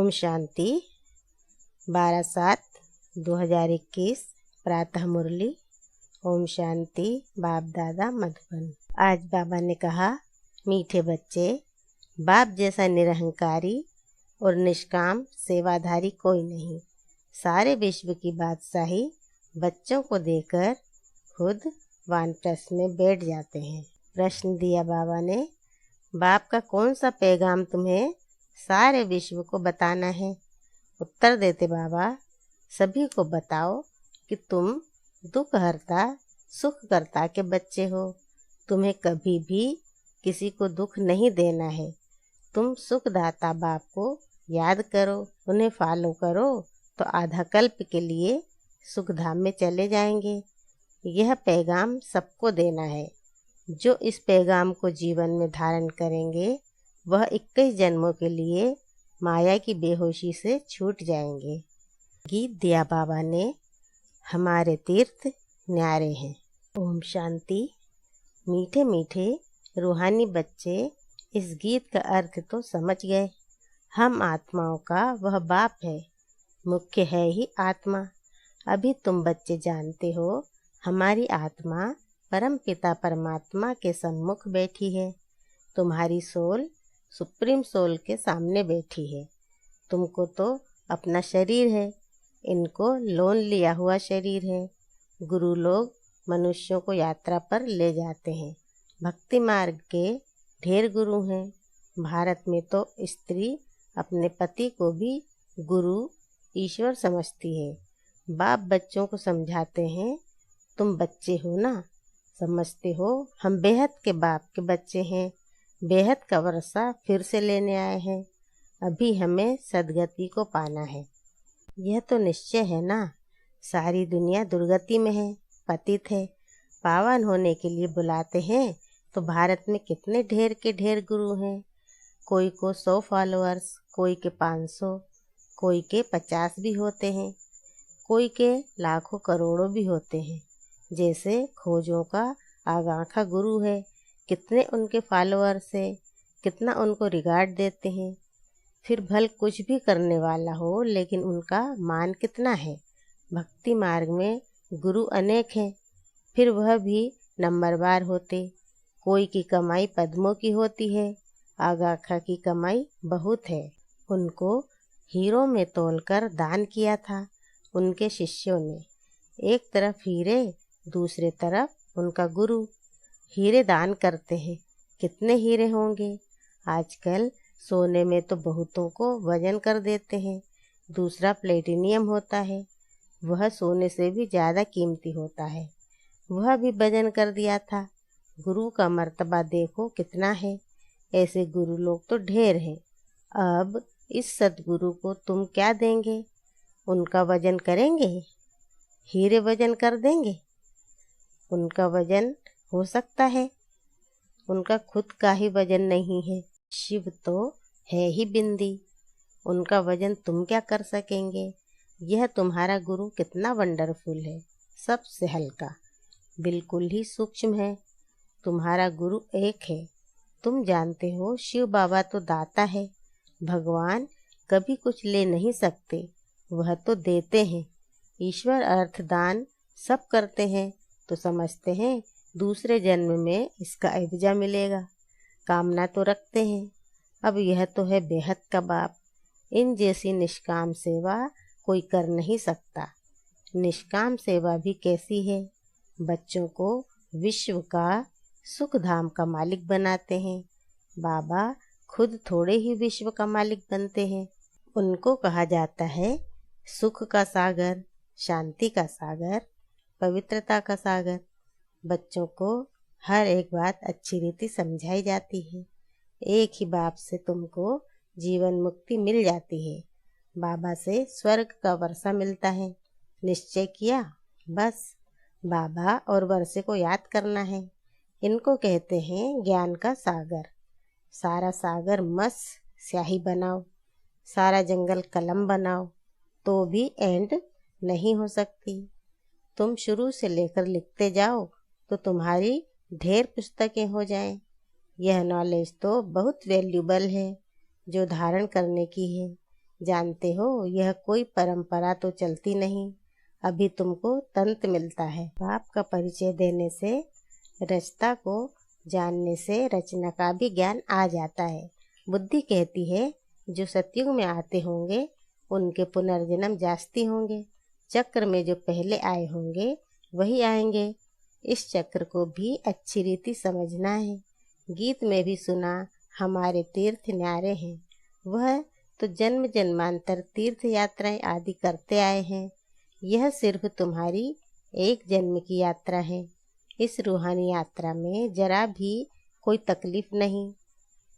ओम शांति। 12/7/2021 प्रातः मुरली। ओम शांति। बाप दादा मधुबन। आज बाबा ने कहा, मीठे बच्चे, बाप जैसा निरहंकारी और निष्काम सेवाधारी कोई नहीं। सारे विश्व की बादशाही बच्चों को देकर खुद वानप्रस्थ में बैठ जाते हैं। प्रश्न दिया बाबा ने, बाप का कौन सा पैगाम तुम्हें सारे विश्व को बताना है? उत्तर देते बाबा, सभी को बताओ कि तुम दुख हरता सुख करता के बच्चे हो। तुम्हें कभी भी किसी को दुख नहीं देना है। तुम सुखदाता बाप को याद करो, उन्हें फॉलो करो तो आधा कल्प के लिए सुखधाम में चले जाएंगे। यह पैगाम सबको देना है। जो इस पैगाम को जीवन में धारण करेंगे वह 21 जन्मों के लिए माया की बेहोशी से छूट जाएंगे। गीत दिया बाबा ने, हमारे तीर्थ न्यारे हैं। ओम शांति। मीठे मीठे रूहानी बच्चे इस गीत का अर्थ तो समझ गए। हम आत्माओं का वह बाप है, मुख्य है ही आत्मा। अभी तुम बच्चे जानते हो, हमारी आत्मा परम पिता परमात्मा के सम्मुख बैठी है। तुम्हारी सोल सुप्रीम सोल के सामने बैठी है। तुमको तो अपना शरीर है, इनको लोन लिया हुआ शरीर है। गुरु लोग मनुष्यों को यात्रा पर ले जाते हैं। भक्ति मार्ग के ढेर गुरु हैं। भारत में तो स्त्री अपने पति को भी गुरु ईश्वर समझती है। बाप बच्चों को समझाते हैं, तुम बच्चे हो ना, समझते हो हम बेहद के बाप के बच्चे हैं। बेहद का वर्षा फिर से लेने आए हैं। अभी हमें सदगति को पाना है। यह तो निश्चय है ना। सारी दुनिया दुर्गति में है, पतित है। पावन होने के लिए बुलाते हैं तो भारत में कितने ढेर के ढेर गुरु हैं। कोई को 100 फॉलोअर्स, कोई के 500, कोई के 50 भी होते हैं, कोई के लाखों करोड़ों भी होते हैं। जैसे खोजों का आगाखा गुरु है, कितने उनके फॉलोअर्स है, कितना उनको रिगार्ड देते हैं। फिर भल कुछ भी करने वाला हो, लेकिन उनका मान कितना है। भक्ति मार्ग में गुरु अनेक हैं, फिर वह भी नंबरवार होते। कोई की कमाई पद्मों की होती है, आगाखा की कमाई बहुत है। उनको हीरों में तोलकर दान किया था उनके शिष्यों ने। एक तरफ हीरे, दूसरे तरफ उनका गुरु। हीरे दान करते हैं, कितने हीरे होंगे। आजकल सोने में तो बहुतों को वजन कर देते हैं। दूसरा प्लेटिनियम होता है, वह सोने से भी ज़्यादा कीमती होता है, वह भी वजन कर दिया था। गुरु का मर्तबा देखो कितना है। ऐसे गुरु लोग तो ढेर हैं। अब इस सतगुरु को तुम क्या देंगे? उनका वजन करेंगे? हीरे वजन कर देंगे? उनका वजन हो सकता है, उनका खुद का ही वजन नहीं है। शिव तो है ही बिंदी, उनका वजन तुम क्या कर सकेंगे। यह तुम्हारा गुरु कितना वंडरफुल है, सबसे हल्का, बिल्कुल ही सूक्ष्म है। तुम्हारा गुरु एक है। तुम जानते हो शिव बाबा तो दाता है। भगवान कभी कुछ ले नहीं सकते, वह तो देते हैं। ईश्वर अर्थ दान सब करते हैं, तो समझते हैं दूसरे जन्म में इसका एवजा मिलेगा। कामना तो रखते हैं। अब यह तो है बेहद का बाप। इन जैसी निष्काम सेवा कोई कर नहीं सकता। निष्काम सेवा भी कैसी है? बच्चों को विश्व का सुख धाम का मालिक बनाते हैं। बाबा खुद थोड़े ही विश्व का मालिक बनते हैं। उनको कहा जाता है सुख का सागर, शांति का सागर, पवित्रता का सागर। बच्चों को हर एक बात अच्छी रीति समझाई जाती है। एक ही बाप से तुमको जीवन मुक्ति मिल जाती है। बाबा से स्वर्ग का वर्षा मिलता है। निश्चय किया, बस बाबा और वर्षे को याद करना है। इनको कहते हैं ज्ञान का सागर। सारा सागर मस्त स्याही बनाओ, सारा जंगल कलम बनाओ, तो भी एंड नहीं हो सकती। तुम शुरू से लेकर लिखते जाओ तो तुम्हारी ढेर पुस्तकें हो जाएं। यह नॉलेज तो बहुत वैल्यूबल है, जो धारण करने की है। जानते हो यह कोई परंपरा तो चलती नहीं, अभी तुमको तंत मिलता है। बाप का परिचय देने से, रचता को जानने से रचना का भी ज्ञान आ जाता है। बुद्धि कहती है जो सतयुग में आते होंगे उनके पुनर्जन्म जास्ती होंगे, चक्र में जो पहले आए होंगे वही आएंगे। इस चक्र को भी अच्छी रीति समझना है। गीत में भी सुना हमारे तीर्थ न्यारे हैं, वह तो जन्म जन्मांतर तीर्थ यात्राएं आदि करते आए हैं। यह सिर्फ तुम्हारी एक जन्म की यात्रा है। इस रूहानी यात्रा में जरा भी कोई तकलीफ नहीं।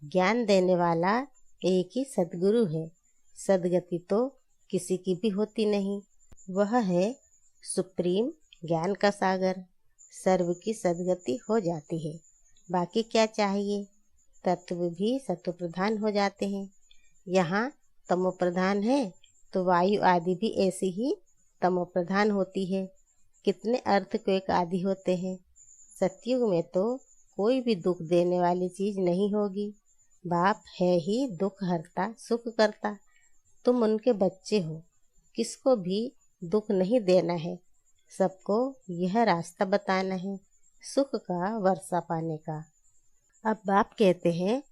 ज्ञान देने वाला एक ही सद्गुरु है। सदगति तो किसी की भी होती नहीं, वह है सुप्रीम ज्ञान का सागर। सर्व की सदगति हो जाती है, बाकी क्या चाहिए। तत्व भी सत्व प्रधान हो जाते हैं। यहाँ तमो प्रधान है तो वायु आदि भी ऐसी ही तमो प्रधान होती है। कितने अर्थक्वेक आदि होते हैं। सतयुग में तो कोई भी दुख देने वाली चीज नहीं होगी। बाप है ही दुख हरता सुख करता। तुम उनके बच्चे हो, किसको भी दुख नहीं देना है, सबको यह रास्ता बताना है सुख का वर्षा पाने का। अब बाप कहते हैं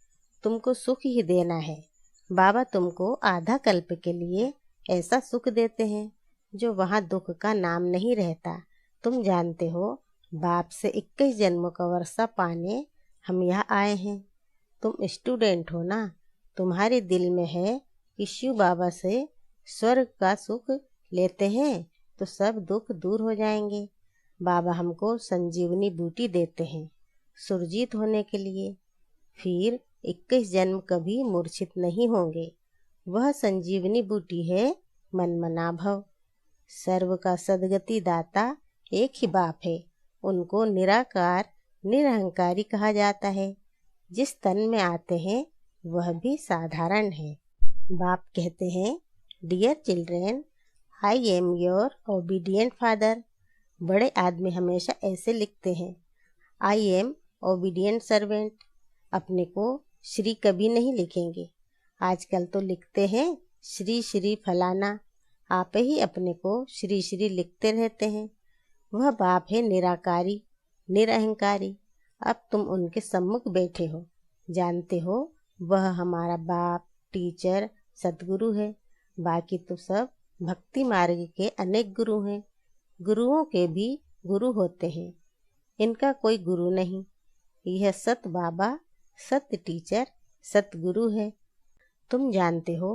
तुमको सुख ही देना है। बाबा तुमको आधा कल्प के लिए ऐसा सुख देते हैं जो वहाँ दुख का नाम नहीं रहता। तुम जानते हो बाप से 21 जन्मों का वर्षा पाने हम यहाँ आए हैं। तुम स्टूडेंट हो ना, तुम्हारे दिल में है कि शिव बाबा से स्वर्ग का सुख लेते हैं तो सब दुख दूर हो जाएंगे। बाबा हमको संजीवनी बूटी देते हैं सुरजीत होने के लिए, फिर 21 जन्म कभी मूर्छित नहीं होंगे। वह संजीवनी बूटी है मनमना भव। सर्व का सदगति दाता एक ही बाप है। उनको निराकार निरहंकारी कहा जाता है। जिस तन में आते हैं वह भी साधारण है। बाप कहते हैं dear children, I am your obedient father. बड़े आदमी हमेशा ऐसे लिखते हैं, आई एम ओबीडियंट सर्वेंट। अपने को श्री कभी नहीं लिखेंगे। आजकल तो लिखते हैं श्री श्री फलाना। आप ही अपने को श्री श्री लिखते रहते हैं। वह बाप है निराकारी निरअहंकारी। अब तुम उनके सम्मुख बैठे हो, जानते हो वह हमारा बाप टीचर सतगुरु है। बाकी तो सब भक्ति मार्ग के अनेक गुरु हैं। गुरुओं के भी गुरु होते हैं, इनका कोई गुरु नहीं। यह सत बाबा सत्य टीचर सतगुरु है। तुम जानते हो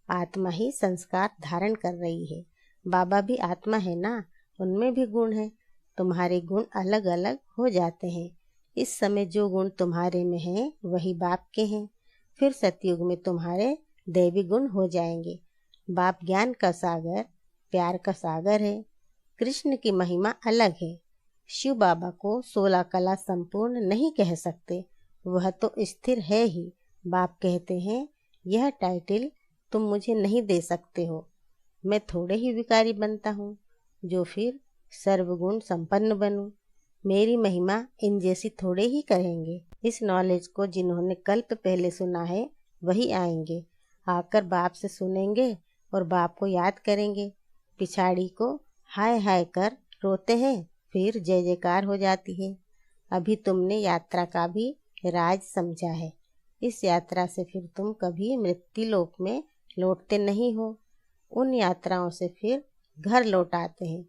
आत्मा ही संस्कार धारण कर रही है। बाबा भी आत्मा है ना, उनमें भी गुण है। तुम्हारे गुण अलग अलग हो जाते हैं। इस समय जो गुण तुम्हारे में हैं वही बाप के हैं। फिर सतयुग में तुम्हारे दैवी गुण हो जाएंगे। बाप ज्ञान का सागर प्यार का सागर है। कृष्ण की महिमा अलग है। शिव बाबा को 16 कला संपूर्ण नहीं कह सकते, वह तो स्थिर है ही। बाप कहते हैं यह टाइटल तुम मुझे नहीं दे सकते हो। मैं थोड़े ही विकारी बनता हूँ जो फिर सर्वगुण संपन्न बनूं। मेरी महिमा इन जैसी थोड़े ही करेंगे। इस नॉलेज को जिन्होंने कल्प पहले सुना है वही आएंगे, आकर बाप से सुनेंगे और बाप को याद करेंगे। पिछाड़ी को हाय हाय कर रोते हैं, फिर जय जयकार हो जाती है। अभी तुमने यात्रा का भी राज समझा है। इस यात्रा से फिर तुम कभी मृत्यु लोक में लौटते नहीं हो। उन यात्राओं से फिर घर लौट आते हैं।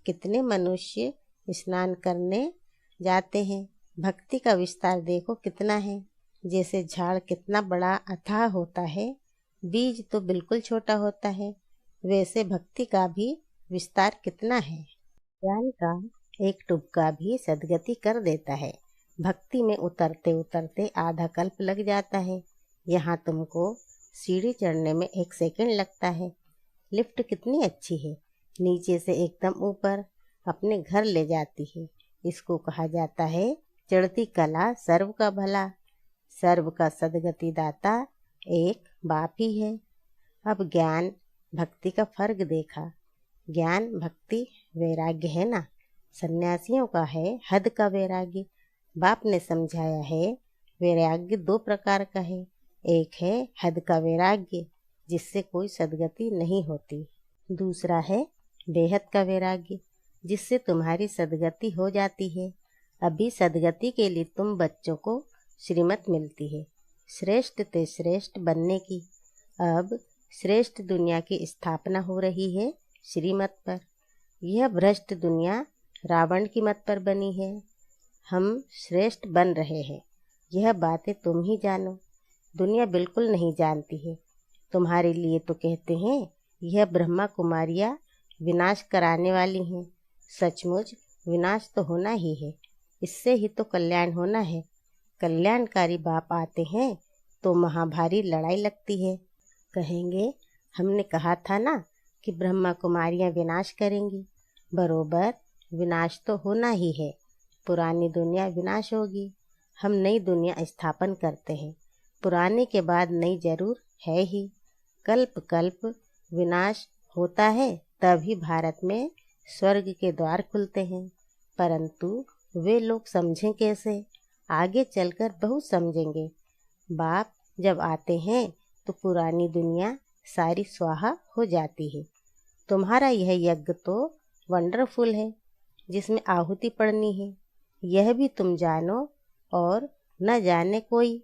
कितने मनुष्य स्नान करने जाते हैं। भक्ति का विस्तार देखो कितना है। जैसे झाड़ कितना बड़ा अथाह होता है, बीज तो बिल्कुल छोटा होता है, वैसे भक्ति का भी विस्तार कितना है। ज्ञान का एक टुपका भी सदगति कर देता है। भक्ति में उतरते उतरते आधा कल्प लग जाता है। यहाँ तुमको सीढ़ी चढ़ने में 1 सेकंड लगता है। लिफ्ट कितनी अच्छी है, नीचे से एकदम ऊपर अपने घर ले जाती है। इसको कहा जाता है चढ़ती कला सर्व का भला। सर्व का सदगति दाता एक बाप ही है। अब ज्ञान भक्ति का फर्क देखा। ज्ञान भक्ति वैराग्य है ना, सन्यासियों का है हद का वैराग्य। बाप ने समझाया है वैराग्य 2 प्रकार का है। एक है हद का वैराग्य, जिससे कोई सदगति नहीं होती। दूसरा है बेहद का वैराग्य, जिससे तुम्हारी सदगति हो जाती है। अभी सदगति के लिए तुम बच्चों को श्रीमत मिलती है श्रेष्ठ ते श्रेष्ठ बनने की। अब श्रेष्ठ दुनिया की स्थापना हो रही है श्रीमत पर। यह भ्रष्ट दुनिया रावण की मत पर बनी है। हम श्रेष्ठ बन रहे हैं, यह बातें तुम ही जानो, दुनिया बिल्कुल नहीं जानती है। तुम्हारे लिए तो कहते हैं यह ब्रह्मा कुमारियाँ विनाश कराने वाली हैं। सचमुच विनाश तो होना ही है, इससे ही तो कल्याण होना है। कल्याणकारी बाप आते हैं तो महाभारी लड़ाई लगती है। कहेंगे हमने कहा था ना कि ब्रह्मा कुमारियाँ विनाश करेंगी। बरोबर विनाश तो होना ही है। पुरानी दुनिया विनाश होगी, हम नई दुनिया स्थापन करते हैं। पुराने के बाद नई जरूर है ही। कल्प कल्प विनाश होता है, तभी भारत में स्वर्ग के द्वार खुलते हैं। परंतु वे लोग समझें कैसे? आगे चलकर बहुत समझेंगे। बाप जब आते हैं तो पुरानी दुनिया सारी स्वाहा हो जाती है। तुम्हारा यह यज्ञ तो वंडरफुल है, जिसमें आहुति पड़नी है, यह भी तुम जानो और न जाने कोई।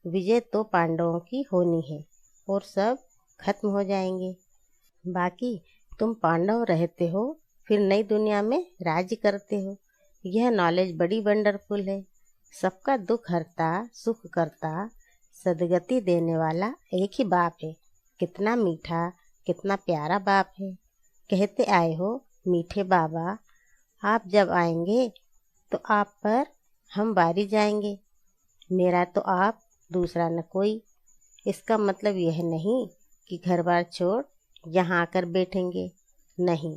विजय तो पांडवों की होनी है और सब खत्म हो जाएंगे। बाकी तुम पांडव रहते हो, फिर नई दुनिया में राज्य करते हो। यह नॉलेज बड़ी वंडरफुल है। सबका दुख हरता, सुख करता, सदगति देने वाला एक ही बाप है। कितना मीठा, कितना प्यारा बाप है। कहते आए हो मीठे बाबा, आप जब आएंगे तो आप पर हम बारी जाएंगे। मेरा तो आप, दूसरा न कोई। इसका मतलब यह नहीं कि घर बार छोड़ यहाँ आकर बैठेंगे, नहीं।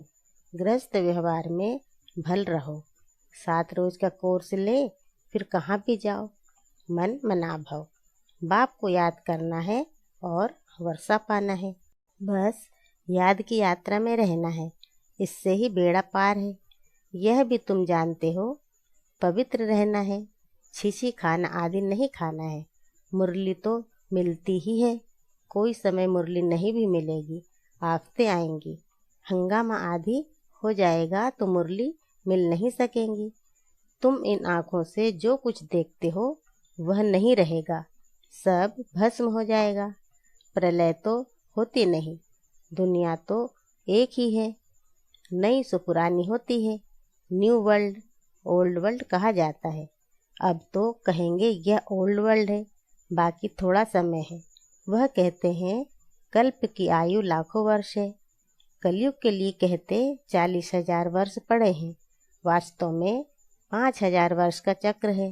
गृहस्थ व्यवहार में भल रहो। 7 रोज का कोर्स ले, फिर कहाँ भी जाओ, मन मना भव। बाप को याद करना है और वर्षा पाना है। बस याद की यात्रा में रहना है, इससे ही बेड़ा पार है। यह भी तुम जानते हो। पवित्र रहना है, छीछी खाना आदि नहीं खाना है। मुरली तो मिलती ही है, कोई समय मुरली नहीं भी मिलेगी, आफतें आएंगी, हंगामा आदि हो जाएगा तो मुरली मिल नहीं सकेंगी। तुम इन आँखों से जो कुछ देखते हो वह नहीं रहेगा, सब भस्म हो जाएगा। प्रलय तो होती नहीं, दुनिया तो एक ही है। नई सो पुरानी होती है, न्यू वर्ल्ड ओल्ड वर्ल्ड कहा जाता है। अब तो कहेंगे यह ओल्ड वर्ल्ड है, बाकी थोड़ा समय है। वह कहते हैं कल्प की आयु लाखों वर्ष है। कलयुग के लिए कहते 40,000 वर्ष पड़े हैं, वास्तव में 5,000 वर्ष का चक्र है।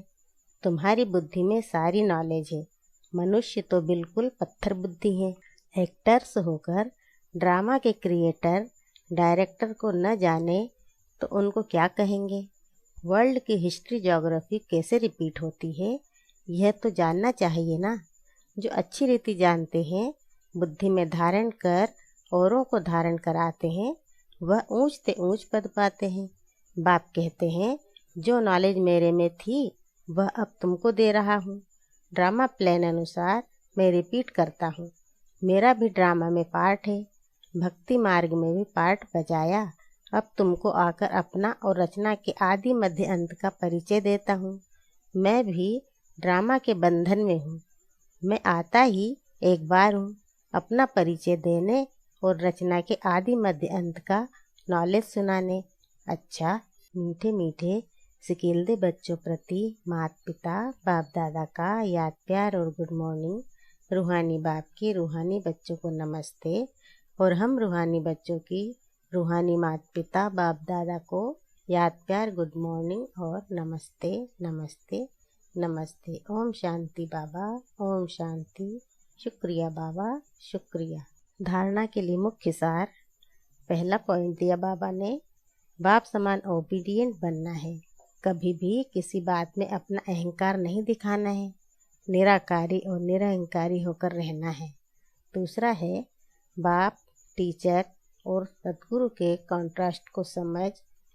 तुम्हारी बुद्धि में सारी नॉलेज है, मनुष्य तो बिल्कुल पत्थर बुद्धि है। एक्टर्स होकर ड्रामा के क्रिएटर डायरेक्टर को न जाने तो उनको क्या कहेंगे? वर्ल्ड की हिस्ट्री ज्योग्राफी कैसे रिपीट होती है, यह तो जानना चाहिए ना। जो अच्छी रीति जानते हैं, बुद्धि में धारण कर औरों को धारण कराते हैं, वह ऊंच ते ऊंच पद पाते हैं। बाप कहते हैं जो नॉलेज मेरे में थी वह अब तुमको दे रहा हूँ। ड्रामा प्लान अनुसार मैं रिपीट करता हूँ। मेरा भी ड्रामा में पार्ट है, भक्ति मार्ग में भी पार्ट बजाया। अब तुमको आकर अपना और रचना के आदि मध्य अंत का परिचय देता हूँ। मैं भी ड्रामा के बंधन में हूँ। मैं आता ही एक बार हूँ, अपना परिचय देने और रचना के आदि मध्य अंत का नॉलेज सुनाने। अच्छा मीठे मीठे सिकीलदे बच्चों प्रति माता पिता बाप दादा का याद प्यार और गुड मॉर्निंग। रूहानी बाप की रूहानी बच्चों को नमस्ते, और हम रूहानी बच्चों की रूहानी माता पिता बाप दादा को याद प्यार गुड मॉर्निंग और नमस्ते नमस्ते नमस्ते। ओम शांति बाबा, ओम शांति। शुक्रिया बाबा, शुक्रिया। धारणा के लिए मुख्य सार। पहला पॉइंट दिया बाबा ने, बाप समान ओबीडिएंट बनना है। कभी भी किसी बात में अपना अहंकार नहीं दिखाना है, निराकारी और निरहंकारी होकर रहना है। दूसरा है बाप, टीचर और सदगुरु के कॉन्ट्रास्ट को समझ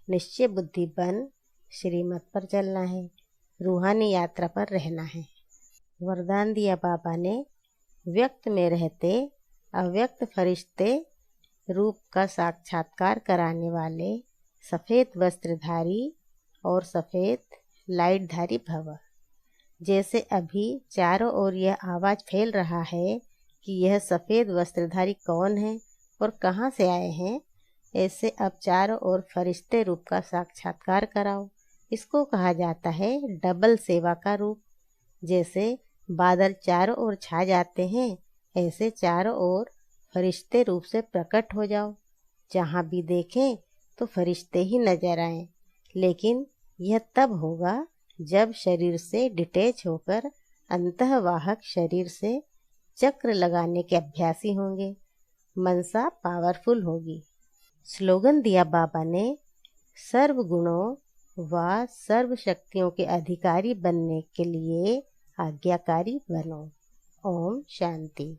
निश्चय बुद्धि बन श्रीमत पर चलना है, रूहानी यात्रा पर रहना है। वरदान दिया बाबा ने, व्यक्त में रहते अव्यक्त फरिश्ते रूप का साक्षात्कार कराने वाले सफ़ेद वस्त्रधारी और सफ़ेद लाइटधारी भव। जैसे अभी चारों ओर यह आवाज़ फैल रहा है कि यह सफ़ेद वस्त्रधारी कौन है और कहाँ से आए हैं, ऐसे अब चारों ओर फरिश्ते रूप का साक्षात्कार कराओ। इसको कहा जाता है डबल सेवा का रूप। जैसे बादल चारों ओर छा जाते हैं, ऐसे चारों ओर फरिश्ते रूप से प्रकट हो जाओ। जहाँ भी देखें तो फरिश्ते ही नजर आएं। लेकिन यह तब होगा जब शरीर से डिटैच होकर अंतःवाहक शरीर से चक्र लगाने के अभ्यासी होंगे। मनसा पावरफुल होगी। स्लोगन दिया बाबा ने, सर्व गुणों व सर्व शक्तियों के अधिकारी बनने के लिए आज्ञाकारी बनो। ओम शांति।